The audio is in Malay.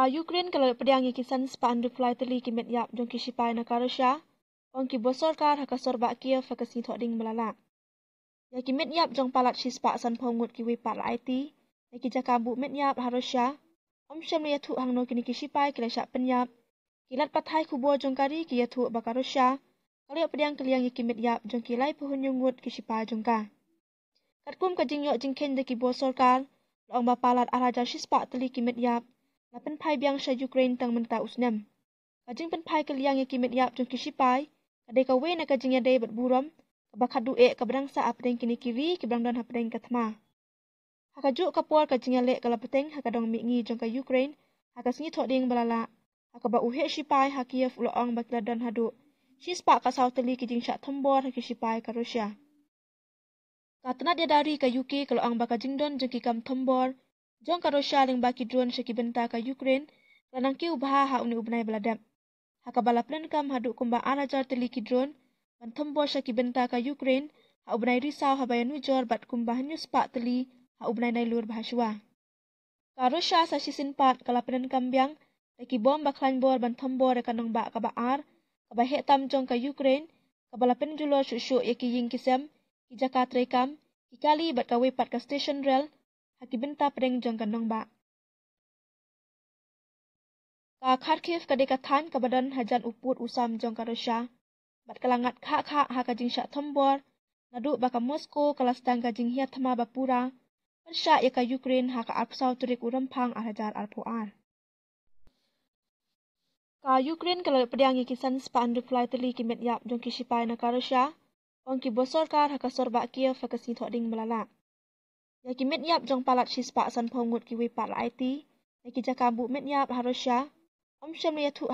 Ukraine kalau pedang kisan span reply teli ki met yap jong ki sipai na Russia on ki bosor kar haka sorba Kiev haka sin thoding melala. Ya ki met yap jong palat si spa san pongut ki wipat la IT ya ki jakabu met yap ha Russia om syam ya thu hang no kini ki sipai ki la syak penyap kilat pathai kubo jong kari ki ya thu baka Russia kalau pedang keliang ki met yap jong ki lai puhunyungut ki sipai jong ka. Katkum ka jingyok jingken de ki bosor kar long ba palat araja si spa teli ki met yap la pen phai biang sha Ukraine tang menta usnam. Kajing pen phai keliang ki met yap jong ki sipai kadai ka we na kajing ya dei bat buram ka bakhadu e ka brang sa apdeng kini kiri ki brang don hapdeng katma. Haka juk kapor kajing ya le kala peteng haka dong mi ngi jong ka Ukraine haka singi thoding balala haka ba uhe sipai ha Kiev uloong ba kila don hadu si spa ka sauteli ki jing sha thombor ha ki sipai ka Russia. Katna dia dari ka UK kalau ang baka jingdon jeng ki kam thombor jong ka Russia ling baki drone sa ki benta ka Ukraine lanang ki ubaha ha uni ubnai baladap. Haka bala plan kam hadu kumba arajar teli ki drone ban thombor sa ki benta ka Ukraine ha ubnai risau ha bayan wijor bat kumba hanyu spa teli ha ubnai nai lur bahaswa. Ka Russia sa sisin pat kala plan kam biang da ki bom baklan bor ban thombor da kanong ba ka baar ka ba hetam jong ka Ukraine ka bala penjulo syuk ya ki ying kisem ki jakat rekam ki kali bat ka wepat ka station rail ha ki benta pedeng jong kanong ba. Ka Kharkiv ka dekathan ka badan hajan uput usam jong ka Russia bat kalangat kha ha ka jing sya thombor nadu baka Moscow kala stang ka jing hiat thama bapura persya ya ka Ukraine ha ka arpsau turik urampang hajar arpuar. Ka Ukraine kalau pedang kisan span reply teli ki met yap jong ki sipai na ka Russia on ki bosor kar ha ka sorba Kiev ha ka sin thoding melala. Ya ki met yap jong palat si spa san pongut ki wipat la IT ya ki jakabu met yap ha Russia om syam ya thu